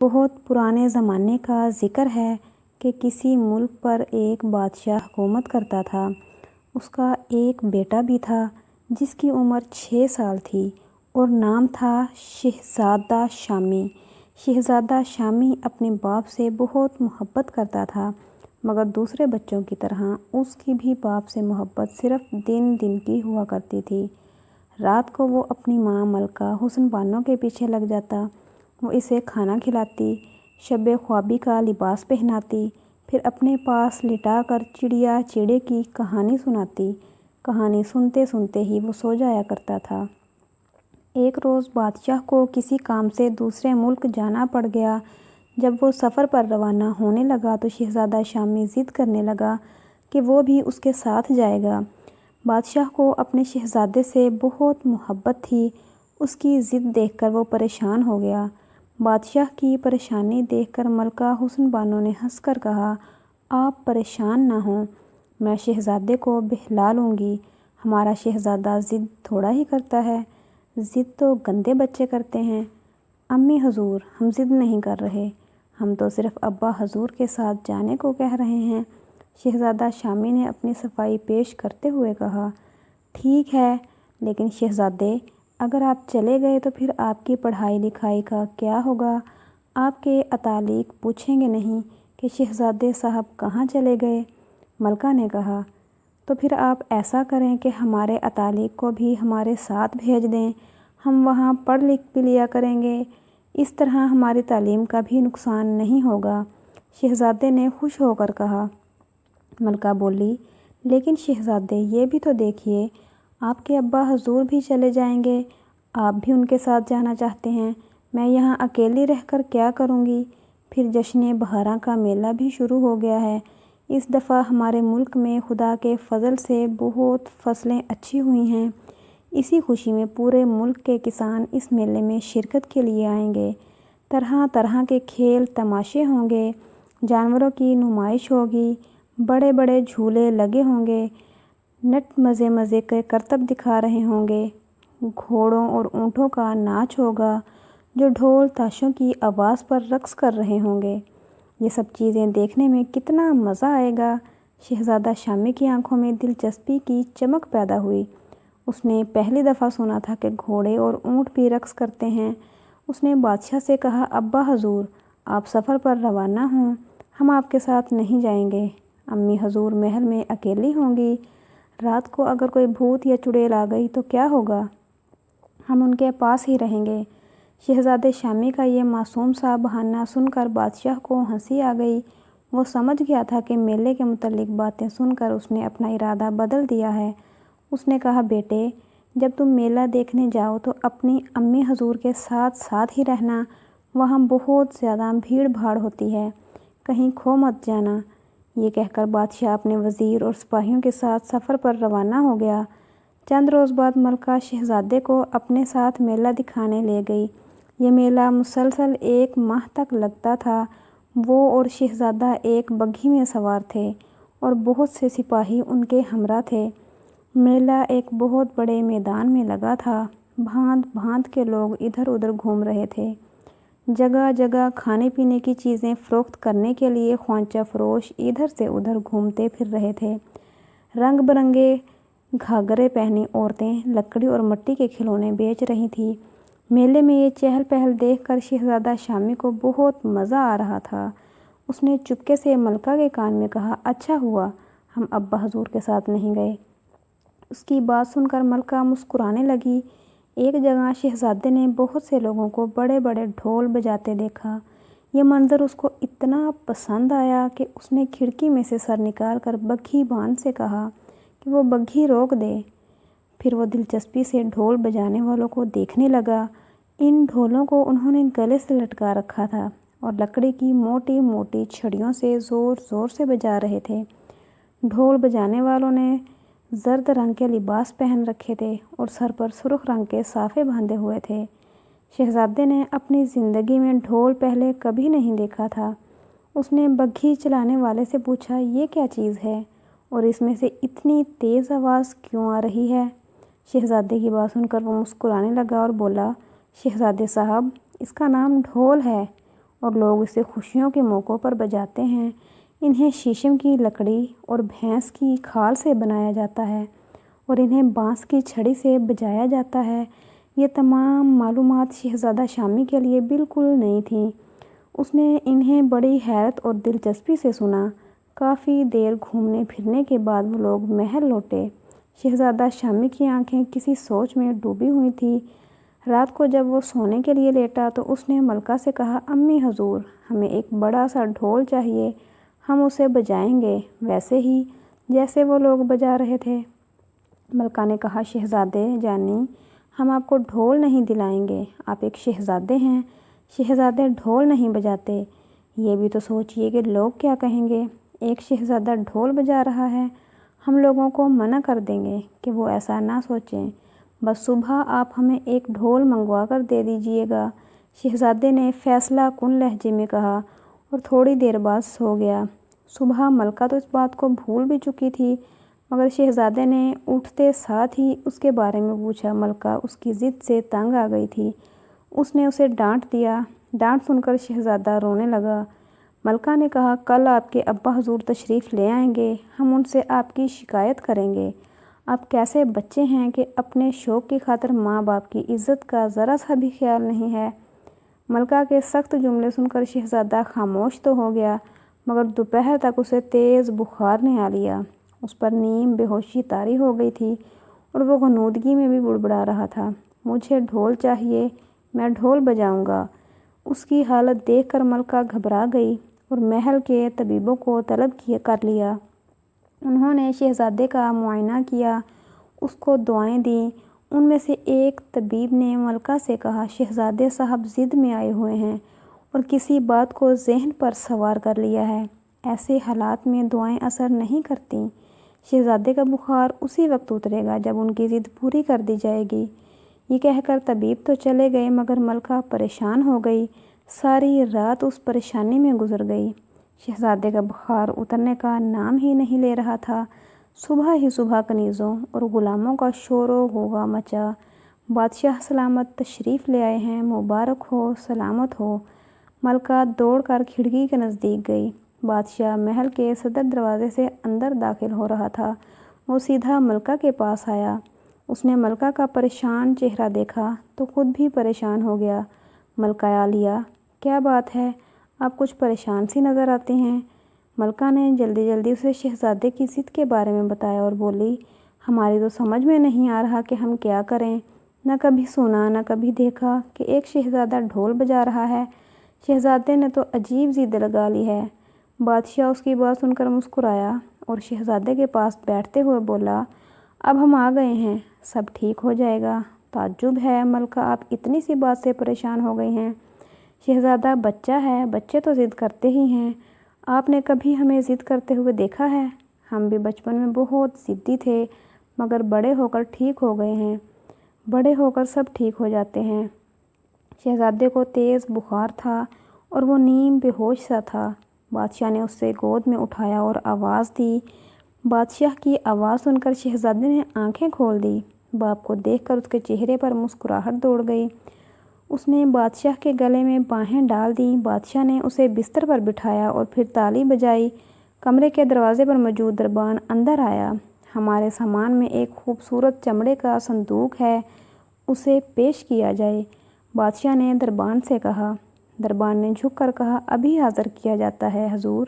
بہت پرانے زمانے کا ذکر ہے کہ کسی ملک پر ایک بادشاہ حکومت کرتا تھا۔ اس کا ایک بیٹا بھی تھا جس کی عمر 6 سال تھی اور نام تھا شہزادہ شامی۔ شہزادہ شامی اپنے باپ سے بہت محبت کرتا تھا، مگر دوسرے بچوں کی طرح اس کی بھی باپ سے محبت صرف دن دن کی ہوا کرتی تھی۔ رات کو وہ اپنی ماں ملکہ حسن بانو کے پیچھے لگ جاتا۔ وہ اسے کھانا کھلاتی، شب خوابی کا لباس پہناتی، پھر اپنے پاس لٹا کر چڑیا چیڑے کی کہانی سناتی۔ کہانی سنتے سنتے ہی وہ سو جایا کرتا تھا۔ ایک روز بادشاہ کو کسی کام سے دوسرے ملک جانا پڑ گیا۔ جب وہ سفر پر روانہ ہونے لگا تو شہزادہ شامی ضد کرنے لگا کہ وہ بھی اس کے ساتھ جائے گا۔ بادشاہ کو اپنے شہزادے سے بہت محبت تھی۔ اس کی ضد دیکھ کر وہ پریشان ہو گیا۔ بادشاہ کی پریشانی دیکھ کر ملکہ حسن بانو نے ہنس کر کہا، آپ پریشان نہ ہوں، میں شہزادے کو بہلا لوں گی۔ ہمارا شہزادہ ضد تھوڑا ہی کرتا ہے، ضد تو گندے بچے کرتے ہیں۔ امی حضور، ہم ضد نہیں کر رہے، ہم تو صرف ابا حضور کے ساتھ جانے کو کہہ رہے ہیں۔ شہزادہ شامی نے اپنی صفائی پیش کرتے ہوئے کہا، ٹھیک ہے، لیکن شہزادے، اگر آپ چلے گئے تو پھر آپ کی پڑھائی لکھائی کا کیا ہوگا؟ آپ کے اتالیق پوچھیں گے نہیں کہ شہزادے صاحب کہاں چلے گئے؟ ملکہ نے کہا، تو پھر آپ ایسا کریں کہ ہمارے اتالیق کو بھی ہمارے ساتھ بھیج دیں، ہم وہاں پڑھ لکھ بھی لیا کریں گے، اس طرح ہماری تعلیم کا بھی نقصان نہیں ہوگا۔ شہزادے نے خوش ہو کر کہا۔ ملکہ بولی، لیکن شہزادے، یہ بھی تو دیکھیے، آپ کے ابا حضور بھی چلے جائیں گے، آپ بھی ان کے ساتھ جانا چاہتے ہیں، میں یہاں اکیلی رہ کر کیا کروں گی؟ پھر جشن بہاراں کا میلہ بھی شروع ہو گیا ہے۔ اس دفعہ ہمارے ملک میں خدا کے فضل سے بہت فصلیں اچھی ہوئی ہیں۔ اسی خوشی میں پورے ملک کے کسان اس میلے میں شرکت کے لیے آئیں گے۔ طرح طرح کے کھیل تماشے ہوں گے، جانوروں کی نمائش ہوگی، بڑے بڑے جھولے لگے ہوں گے، نٹ مزے مزے کے کرتب دکھا رہے ہوں گے، گھوڑوں اور اونٹوں کا ناچ ہوگا جو ڈھول تاشوں کی آواز پر رقص کر رہے ہوں گے۔ یہ سب چیزیں دیکھنے میں کتنا مزہ آئے گا۔ شہزادہ شامی کی آنکھوں میں دلچسپی کی چمک پیدا ہوئی۔ اس نے پہلی دفعہ سنا تھا کہ گھوڑے اور اونٹ بھی رقص کرتے ہیں۔ اس نے بادشاہ سے کہا، ابا حضور، آپ سفر پر روانہ ہوں، ہم آپ کے ساتھ نہیں جائیں گے۔ امی حضور محل میں اکیلی ہوں گی، رات کو اگر کوئی بھوت یا چڑیل آ گئی تو کیا ہوگا؟ ہم ان کے پاس ہی رہیں گے۔ شہزادے شامی کا یہ معصوم سا بہانہ سن کر بادشاہ کو ہنسی آ گئی۔ وہ سمجھ گیا تھا کہ میلے کے متعلق باتیں سن کر اس نے اپنا ارادہ بدل دیا ہے۔ اس نے کہا، بیٹے، جب تم میلہ دیکھنے جاؤ تو اپنی امی حضور کے ساتھ ساتھ ہی رہنا، وہاں بہت زیادہ بھیڑ بھاڑ ہوتی ہے، کہیں کھو مت جانا۔ یہ کہہ کر بادشاہ اپنے وزیر اور سپاہیوں کے ساتھ سفر پر روانہ ہو گیا۔ چند روز بعد ملکہ شہزادے کو اپنے ساتھ میلہ دکھانے لے گئی۔ یہ میلہ مسلسل 1 ماہ تک لگتا تھا۔ وہ اور شہزادہ ایک بگھی میں سوار تھے اور بہت سے سپاہی ان کے ہمراہ تھے۔ میلہ ایک بہت بڑے میدان میں لگا تھا۔ بھانت بھانت کے لوگ ادھر ادھر گھوم رہے تھے۔ جگہ جگہ کھانے پینے کی چیزیں فروخت کرنے کے لیے خوانچہ فروش ادھر سے ادھر گھومتے پھر رہے تھے۔ رنگ برنگے گھاگھرے پہنی عورتیں لکڑی اور مٹی کے کھلونے بیچ رہی تھیں۔ میلے میں یہ چہل پہل دیکھ کر شہزادہ شامی کو بہت مزہ آ رہا تھا۔ اس نے چپکے سے ملکہ کے کان میں کہا، اچھا ہوا ہم ابا حضور کے ساتھ نہیں گئے۔ اس کی بات سن کر ملکہ مسکرانے لگی۔ ایک جگہ شہزادے نے بہت سے لوگوں کو بڑے بڑے ڈھول بجاتے دیکھا۔ یہ منظر اس کو اتنا پسند آیا کہ اس نے کھڑکی میں سے سر نکال کر بگھی بان سے کہا کہ وہ بگھی روک دے۔ پھر وہ دلچسپی سے ڈھول بجانے والوں کو دیکھنے لگا۔ ان ڈھولوں کو انہوں نے گلے سے لٹکا رکھا تھا اور لکڑی کی موٹی موٹی چھڑیوں سے زور زور سے بجا رہے تھے۔ ڈھول بجانے والوں نے زرد رنگ کے لباس پہن رکھے تھے اور سر پر سرخ رنگ کے صافے باندھے ہوئے تھے۔ شہزادے نے اپنی زندگی میں ڈھول پہلے کبھی نہیں دیکھا تھا۔ اس نے بگھی چلانے والے سے پوچھا، یہ کیا چیز ہے اور اس میں سے اتنی تیز آواز کیوں آ رہی ہے؟ شہزادے کی بات سن کر وہ مسکرانے لگا اور بولا، شہزادے صاحب، اس کا نام ڈھول ہے اور لوگ اسے خوشیوں کے موقعوں پر بجاتے ہیں۔ انہیں شیشم کی لکڑی اور بھینس کی کھال سے بنایا جاتا ہے اور انہیں بانس کی چھڑی سے بجایا جاتا ہے۔ یہ تمام معلومات شہزادہ شامی کے لیے بالکل نئی تھیں۔ اس نے انہیں بڑی حیرت اور دلچسپی سے سنا۔ کافی دیر گھومنے پھرنے کے بعد وہ لوگ محل لوٹے۔ شہزادہ شامی کی آنکھیں کسی سوچ میں ڈوبی ہوئی تھیں۔ رات کو جب وہ سونے کے لیے لیٹا تو اس نے ملکہ سے کہا، امی حضور، ہمیں ایک بڑا سا ڈھول چاہیے، ہم اسے بجائیں گے ویسے ہی جیسے وہ لوگ بجا رہے تھے۔ ملکہ نے کہا، شہزادے جانی، ہم آپ کو ڈھول نہیں دلائیں گے، آپ ایک شہزادے ہیں، شہزادے ڈھول نہیں بجاتے۔ یہ بھی تو سوچئے کہ لوگ کیا کہیں گے، ایک شہزادہ ڈھول بجا رہا ہے۔ ہم لوگوں کو منع کر دیں گے کہ وہ ایسا نہ سوچیں، بس صبح آپ ہمیں ایک ڈھول منگوا کر دے دیجئے گا، شہزادے نے فیصلہ کن لہجے میں کہا اور تھوڑی دیر بعد سو گیا۔ صبح ملکہ تو اس بات کو بھول بھی چکی تھی، مگر شہزادے نے اٹھتے ساتھ ہی اس کے بارے میں پوچھا۔ ملکہ اس کی ضد سے تنگ آ گئی تھی، اس نے اسے ڈانٹ دیا۔ ڈانٹ سن کر شہزادہ رونے لگا۔ ملکہ نے کہا، کل آپ کے ابا حضور تشریف لے آئیں گے، ہم ان سے آپ کی شکایت کریں گے۔ آپ کیسے بچے ہیں کہ اپنے شوق کی خاطر ماں باپ کی عزت کا ذرا سا بھی خیال نہیں ہے۔ ملکہ کے سخت جملے سن کر شہزادہ خاموش تو ہو گیا، مگر دوپہر تک اسے تیز بخار نے آ لیا۔ اس پر نیم بے ہوشی طاری ہو گئی تھی اور وہ غنودگی میں بھی بڑبڑا رہا تھا۔ مجھے ڈھول چاہیے، میں ڈھول بجاؤں گا۔ اس کی حالت دیکھ کر ملکہ گھبرا گئی اور محل کے طبیبوں کو طلب کر لیا۔ انہوں نے شہزادے کا معائنہ کیا، اس کو دعائیں دیں۔ ان میں سے ایک طبیب نے ملکہ سے کہا، شہزادے صاحب ضد میں آئے ہوئے ہیں اور کسی بات کو ذہن پر سوار کر لیا ہے، ایسے حالات میں دعائیں اثر نہیں کرتیں، شہزادے کا بخار اسی وقت اترے گا جب ان کی ضد پوری کر دی جائے گی۔ یہ کہہ کر طبیب تو چلے گئے، مگر ملکہ پریشان ہو گئی۔ ساری رات اس پریشانی میں گزر گئی۔ شہزادے کا بخار اترنے کا نام ہی نہیں لے رہا تھا۔ صبح ہی صبح کنیزوں اور غلاموں کا شور و غوغا مچا۔ بادشاہ سلامت تشریف لے آئے ہیں، مبارک ہو، سلامت ہو۔ ملکہ دوڑ کر کھڑکی کے نزدیک گئی۔ بادشاہ محل کے صدر دروازے سے اندر داخل ہو رہا تھا۔ وہ سیدھا ملکہ کے پاس آیا۔ اس نے ملکہ کا پریشان چہرہ دیکھا تو خود بھی پریشان ہو گیا۔ ملکہ عالیہ، کیا بات ہے؟ آپ کچھ پریشان سی نظر آتے ہیں۔ ملکہ نے جلدی جلدی اسے شہزادے کی ضد کے بارے میں بتایا اور بولی، ہماری تو سمجھ میں نہیں آ رہا کہ ہم کیا کریں، نہ کبھی سنا نہ کبھی دیکھا کہ ایک شہزادہ ڈھول بجا رہا ہے۔ شہزادے نے تو عجیب ضد لگا لی ہے۔ بادشاہ اس کی بات سن کر مسکرایا اور شہزادے کے پاس بیٹھتے ہوئے بولا، اب ہم آ گئے ہیں، سب ٹھیک ہو جائے گا۔ تعجب ہے ملکہ، آپ اتنی سی بات سے پریشان ہو گئی ہیں۔ شہزادہ بچہ ہے، بچے تو ضد کرتے ہی ہیں۔ آپ نے کبھی ہمیں ضد کرتے ہوئے دیکھا ہے؟ ہم بھی بچپن میں بہت ضدی تھے، مگر بڑے ہو کر ٹھیک ہو گئے ہیں۔ بڑے ہو کر سب ٹھیک ہو جاتے ہیں۔ شہزادے کو تیز بخار تھا اور وہ نیم بے ہوش سا تھا۔ بادشاہ نے اسے گود میں اٹھایا اور آواز دی۔ بادشاہ کی آواز سن کر شہزادے نے آنکھیں کھول دی۔ باپ کو دیکھ کر اس کے چہرے پر مسکراہٹ دوڑ گئی۔ اس نے بادشاہ کے گلے میں باہیں ڈال دیں۔ بادشاہ نے اسے بستر پر بٹھایا اور پھر تالی بجائی۔ کمرے کے دروازے پر موجود دربان اندر آیا۔ ہمارے سامان میں ایک خوبصورت چمڑے کا صندوق ہے، اسے پیش کیا جائے، بادشاہ نے دربان سے کہا۔ دربان نے جھک کر کہا، ابھی حاضر کیا جاتا ہے حضور۔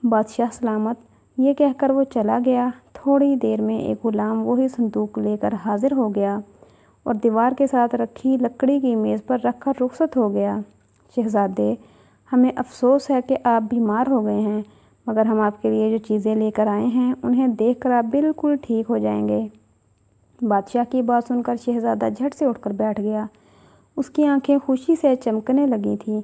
بادشاہ سلامت، یہ کہہ کر وہ چلا گیا۔ تھوڑی دیر میں ایک غلام وہی صندوق لے کر حاضر ہو گیا اور دیوار کے ساتھ رکھی لکڑی کی میز پر رکھ کر رخصت ہو گیا۔ شہزادے، ہمیں افسوس ہے کہ آپ بیمار ہو گئے ہیں، مگر ہم آپ کے لیے جو چیزیں لے کر آئے ہیں انہیں دیکھ کر آپ بالکل ٹھیک ہو جائیں گے۔ بادشاہ کی بات سن کر شہزادہ جھٹ سے اٹھ کر بیٹھ گیا۔ اس کی آنکھیں خوشی سے چمکنے لگی تھیں۔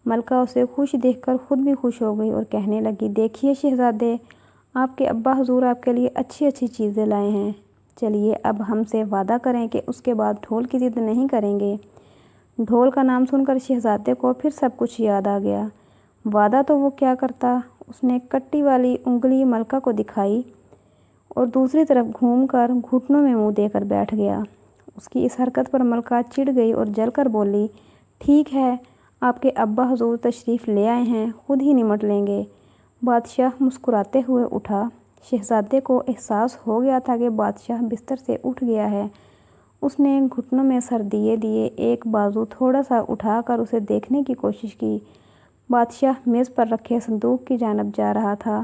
ملکہ اسے خوش دیکھ کر خود بھی خوش ہو گئی اور کہنے لگی، دیکھیے شہزادے، آپ کے ابا حضور آپ کے لیے اچھی اچھی چیزیں لائے ہیں۔ چلیے اب ہم سے وعدہ کریں کہ اس کے بعد ڈھول کی ضد نہیں کریں گے۔ ڈھول کا نام سن کر شہزادے کو پھر سب کچھ یاد آ گیا۔ وعدہ تو وہ کیا کرتا، اس نے کٹی والی انگلی ملکہ کو دکھائی اور دوسری طرف گھوم کر گھٹنوں میں منہ دے کر بیٹھ گیا۔ اس کی اس حرکت پر ملکہ چڑ گئی اور جل کر بولی، ٹھیک ہے، آپ کے ابا حضور تشریف لے آئے ہیں، خود ہی نمٹ لیں گے۔ بادشاہ مسکراتے ہوئے اٹھا۔ شہزادے کو احساس ہو گیا تھا کہ بادشاہ بستر سے اٹھ گیا ہے۔ اس نے گھٹنوں میں سر دیے ایک بازو تھوڑا سا اٹھا کر اسے دیکھنے کی کوشش کی۔ بادشاہ میز پر رکھے صندوق کی جانب جا رہا تھا۔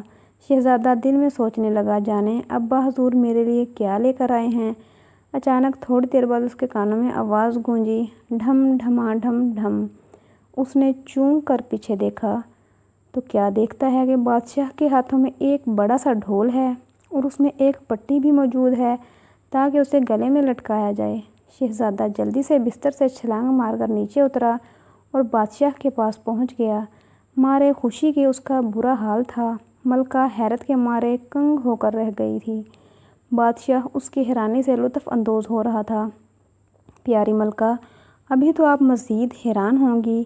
شہزادہ دل میں سوچنے لگا، جانے ابا حضور میرے لیے کیا لے کر آئے ہیں۔ اچانک تھوڑی دیر بعد اس کے کانوں میں آواز گونجی، ڈھم ڈھما ڈھم ڈھم۔ اس نے چونک کر پیچھے دیکھا تو کیا دیکھتا ہے کہ بادشاہ کے ہاتھوں میں ایک بڑا سا ڈھول ہے اور اس میں ایک پٹی بھی موجود ہے تاکہ اسے گلے میں لٹکایا جائے۔ شہزادہ جلدی سے بستر سے چھلانگ مار کر نیچے اترا اور بادشاہ کے پاس پہنچ گیا۔ مارے خوشی کے اس کا برا حال تھا۔ ملکہ حیرت کے مارے کنگ ہو کر رہ گئی تھی۔ بادشاہ اس کی حیرانی سے لطف اندوز ہو رہا تھا۔ پیاری ملکہ، ابھی تو آپ مزید حیران ہوں گی،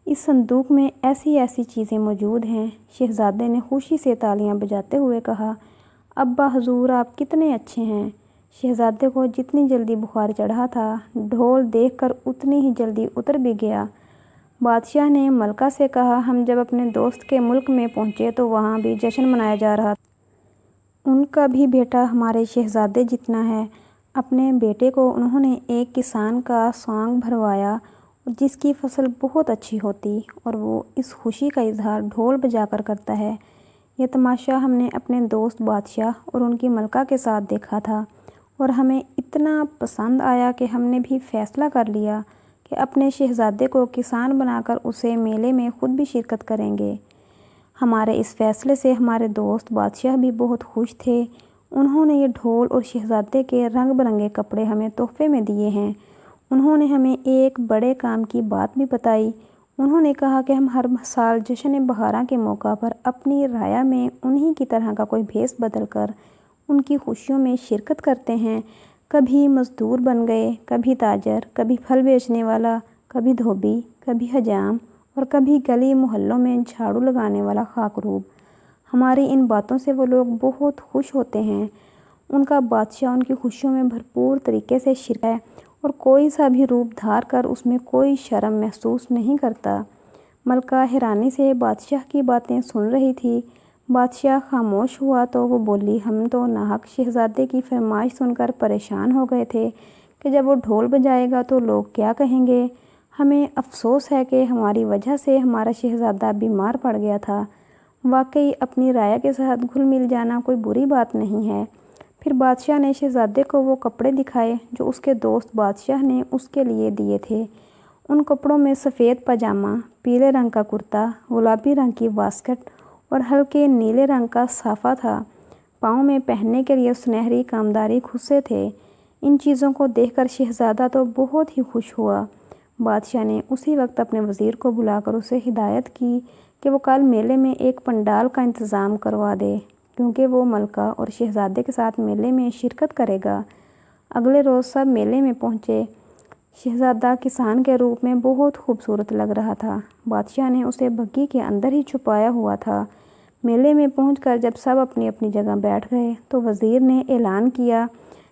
اس صندوق میں ایسی ایسی چیزیں موجود ہیں۔ شہزادے نے خوشی سے تالیاں بجاتے ہوئے کہا، ابا حضور آپ کتنے اچھے ہیں۔ شہزادے کو جتنی جلدی بخار چڑھا تھا، ڈھول دیکھ کر اتنی ہی جلدی اتر بھی گیا۔ بادشاہ نے ملکہ سے کہا، ہم جب اپنے دوست کے ملک میں پہنچے تو وہاں بھی جشن منایا جا رہا تھا۔ ان کا بھی بیٹا ہمارے شہزادے جتنا ہے۔ اپنے بیٹے کو انہوں نے ایک کسان کا سانگ بھروایا جس کی فصل بہت اچھی ہوتی اور وہ اس خوشی کا اظہار ڈھول بجا کر کرتا ہے۔ یہ تماشا ہم نے اپنے دوست بادشاہ اور ان کی ملکہ کے ساتھ دیکھا تھا اور ہمیں اتنا پسند آیا کہ ہم نے بھی فیصلہ کر لیا کہ اپنے شہزادے کو کسان بنا کر اسے میلے میں خود بھی شرکت کریں گے۔ ہمارے اس فیصلے سے ہمارے دوست بادشاہ بھی بہت خوش تھے۔ انہوں نے یہ ڈھول اور شہزادے کے رنگ برنگے کپڑے ہمیں تحفے میں دیے ہیں۔ انہوں نے ہمیں ایک بڑے کام کی بات بھی بتائی۔ انہوں نے کہا کہ ہم ہر سال جشن بہاراں کے موقع پر اپنی رعایا میں انہی کی طرح کا کوئی بھیس بدل کر ان کی خوشیوں میں شرکت کرتے ہیں۔ کبھی مزدور بن گئے، کبھی تاجر، کبھی پھل بیچنے والا، کبھی دھوبی، کبھی حجام اور کبھی گلی محلوں میں جھاڑو لگانے والا خاکروب۔ ہماری ان باتوں سے وہ لوگ بہت خوش ہوتے ہیں۔ ان کا بادشاہ ان کی خوشیوں میں بھرپور طریقے سے شریک ہے اور کوئی سا بھی روپ دھار کر اس میں کوئی شرم محسوس نہیں کرتا۔ ملکہ حیرانی سے بادشاہ کی باتیں سن رہی تھی۔ بادشاہ خاموش ہوا تو وہ بولی، ہم تو ناحق شہزادے کی فرمائش سن کر پریشان ہو گئے تھے کہ جب وہ ڈھول بجائے گا تو لوگ کیا کہیں گے۔ ہمیں افسوس ہے کہ ہماری وجہ سے ہمارا شہزادہ بیمار پڑ گیا تھا۔ واقعی اپنی رعایا کے ساتھ گھل مل جانا کوئی بری بات نہیں ہے۔ پھر بادشاہ نے شہزادے کو وہ کپڑے دکھائے جو اس کے دوست بادشاہ نے اس کے لیے دیے تھے۔ ان کپڑوں میں سفید پاجامہ، پیلے رنگ کا کرتا، گلابی رنگ کی واسکٹ اور ہلکے نیلے رنگ کا صافہ تھا۔ پاؤں میں پہننے کے لیے سنہری کامداری کھوسے تھے۔ ان چیزوں کو دیکھ کر شہزادہ تو بہت ہی خوش ہوا۔ بادشاہ نے اسی وقت اپنے وزیر کو بلا کر اسے ہدایت کی کہ وہ کل میلے میں ایک پنڈال کا انتظام کروا دے، کیونکہ وہ ملکہ اور شہزادے کے ساتھ میلے میں شرکت کرے گا۔ اگلے روز سب میلے میں پہنچے۔ شہزادہ کسان کے روپ میں بہت خوبصورت لگ رہا تھا۔ بادشاہ نے اسے بگھی کے اندر ہی چھپایا ہوا تھا۔ میلے میں پہنچ کر جب سب اپنی اپنی جگہ بیٹھ گئے تو وزیر نے اعلان کیا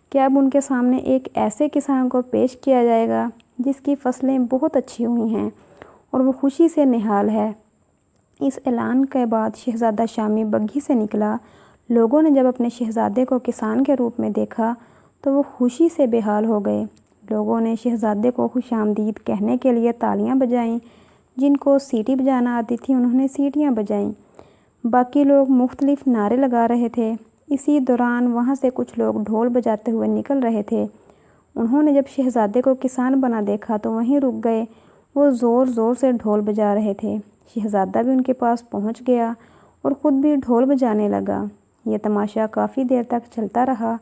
کہ اب ان کے سامنے ایک ایسے کسان کو پیش کیا جائے گا جس کی فصلیں بہت اچھی ہوئی ہیں اور وہ خوشی سے نہال ہے۔ اس اعلان کے بعد شہزادہ شامی بگھی سے نکلا۔ لوگوں نے جب اپنے شہزادے کو کسان کے روپ میں دیکھا تو وہ خوشی سے بے حال ہو گئے۔ لوگوں نے شہزادے کو خوش آمدید کہنے کے لیے تالیاں بجائیں۔ جن کو سیٹی بجانا آتی تھی انہوں نے سیٹیاں بجائیں۔ باقی لوگ مختلف نعرے لگا رہے تھے۔ اسی دوران وہاں سے کچھ لوگ ڈھول بجاتے ہوئے نکل رہے تھے۔ انہوں نے جب شہزادے کو کسان بنا دیکھا تو وہیں رک گئے۔ وہ زور زور سے ڈھول بجا رہے تھے۔ شہزادہ بھی ان کے پاس پہنچ گیا اور خود بھی ڈھول بجانے لگا۔ یہ تماشا کافی دیر تک چلتا رہا۔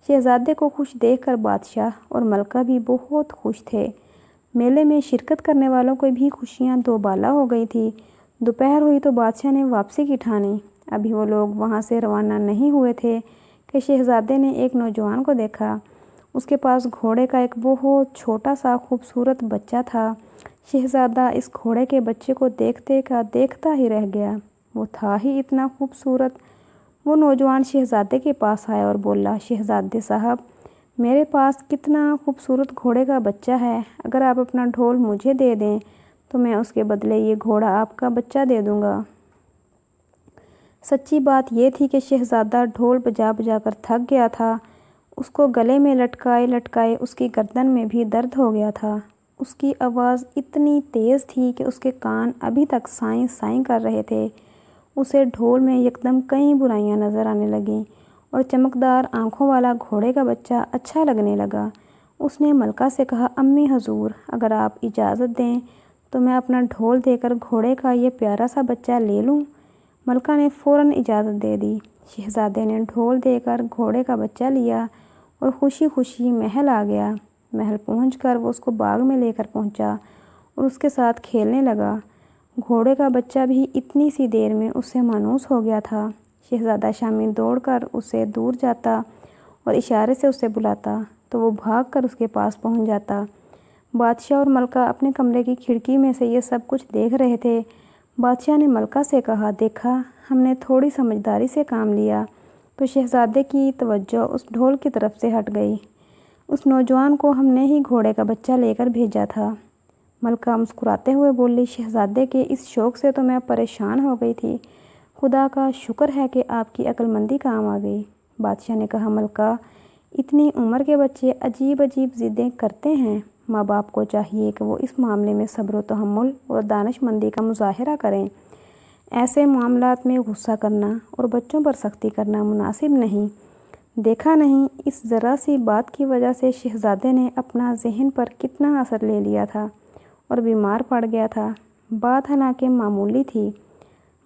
شہزادے کو خوش دیکھ کر بادشاہ اور ملکہ بھی بہت خوش تھے۔ میلے میں شرکت کرنے والوں کو بھی خوشیاں دوبالا ہو گئی تھی۔ دوپہر ہوئی تو بادشاہ نے واپسی کی ٹھانی۔ ابھی وہ لوگ وہاں سے روانہ نہیں ہوئے تھے کہ شہزادے نے ایک نوجوان کو دیکھا۔ اس کے پاس گھوڑے کا ایک بہت چھوٹا سا خوبصورت بچہ تھا۔ شہزادہ اس گھوڑے کے بچے کو دیکھتے کا دیکھتا ہی رہ گیا۔ وہ تھا ہی اتنا خوبصورت۔ وہ نوجوان شہزادے کے پاس آیا اور بولا، شہزادے صاحب، میرے پاس کتنا خوبصورت گھوڑے کا بچہ ہے۔ اگر آپ اپنا ڈھول مجھے دے دیں تو میں اس کے بدلے یہ گھوڑا آپ کا بچہ دے دوں گا۔ سچی بات یہ تھی کہ شہزادہ ڈھول بجا بجا کر تھک گیا تھا۔ اس کو گلے میں لٹکائے لٹکائے اس کی گردن میں بھی درد ہو گیا تھا۔ اس کی آواز اتنی تیز تھی کہ اس کے کان ابھی تک سائیں سائیں کر رہے تھے۔ اسے ڈھول میں یکدم کئی برائیاں نظر آنے لگیں اور چمکدار آنکھوں والا گھوڑے کا بچہ اچھا لگنے لگا۔ اس نے ملکہ سے کہا، امی حضور، اگر آپ اجازت دیں تو میں اپنا ڈھول دے کر گھوڑے کا یہ پیارا سا بچہ لے لوں۔ ملکہ نے فوراً اجازت دے دی۔ شہزادے نے ڈھول دے کر گھوڑے کا بچہ لیا اور خوشی خوشی محل آ گیا۔ محل پہنچ کر وہ اس کو باغ میں لے کر پہنچا اور اس کے ساتھ کھیلنے لگا۔ گھوڑے کا بچہ بھی اتنی سی دیر میں اس سے مانوس ہو گیا تھا۔ شہزادہ شامی دوڑ کر اس سے دور جاتا اور اشارے سے اسے بلاتا تو وہ بھاگ کر اس کے پاس پہنچ جاتا۔ بادشاہ اور ملکہ اپنے کمرے کی کھڑکی میں سے یہ سب کچھ دیکھ رہے تھے۔ بادشاہ نے ملکہ سے کہا، دیکھا، ہم نے تھوڑی سمجھداری سے کام لیا تو شہزادے کی توجہ اس ڈھول کی طرف سے ہٹ گئی۔ اس نوجوان کو ہم نے ہی گھوڑے کا بچہ لے کر بھیجا تھا۔ ملکہ مسکراتے ہوئے بولی، شہزادے کے اس شوق سے تو میں پریشان ہو گئی تھی۔ خدا کا شکر ہے کہ آپ کی عقل مندی کام آ گئی۔ بادشاہ نے کہا، ملکہ، اتنی عمر کے بچے عجیب عجیب ضدیں کرتے ہیں۔ ماں باپ کو چاہیے کہ وہ اس معاملے میں صبر و تحمل اور دانش مندی کا مظاہرہ کریں۔ ایسے معاملات میں غصہ کرنا اور بچوں پر سختی کرنا مناسب نہیں۔ دیکھا نہیں، اس ذرا سی بات کی وجہ سے شہزادے نے اپنا ذہن پر کتنا اثر لے لیا تھا اور بیمار پڑ گیا تھا۔ بات حالانکہ معمولی تھی۔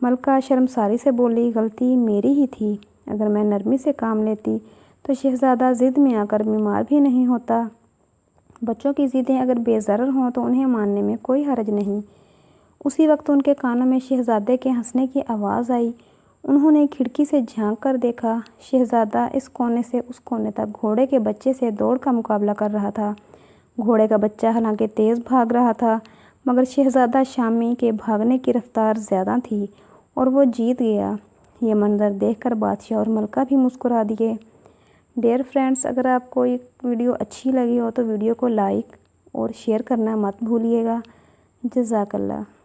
ملکہ شرمساری سے بولی، غلطی میری ہی تھی۔ اگر میں نرمی سے کام لیتی تو شہزادہ ضد میں آ کر بیمار بھی نہیں ہوتا۔ بچوں کی ضدیں اگر بے ضرر ہوں تو انہیں ماننے میں کوئی حرج نہیں۔ اسی وقت ان کے کانوں میں شہزادے کے ہنسنے کی آواز آئی۔ انہوں نے کھڑکی سے جھانک کر دیکھا۔ شہزادہ اس کونے سے اس کونے تک گھوڑے کے بچے سے دوڑ کا مقابلہ کر رہا تھا۔ گھوڑے کا بچہ حالانکہ تیز بھاگ رہا تھا، مگر شہزادہ شامی کے بھاگنے کی رفتار زیادہ تھی اور وہ جیت گیا۔ یہ منظر دیکھ کر بادشاہ اور ملکہ بھی مسکرا دیے۔ ڈیئر فرینڈس، اگر آپ کو یہ ویڈیو اچھی لگی ہو تو ویڈیو کو لائک اور شیئر کرنا مت بھولیے گا۔ جزاک اللہ۔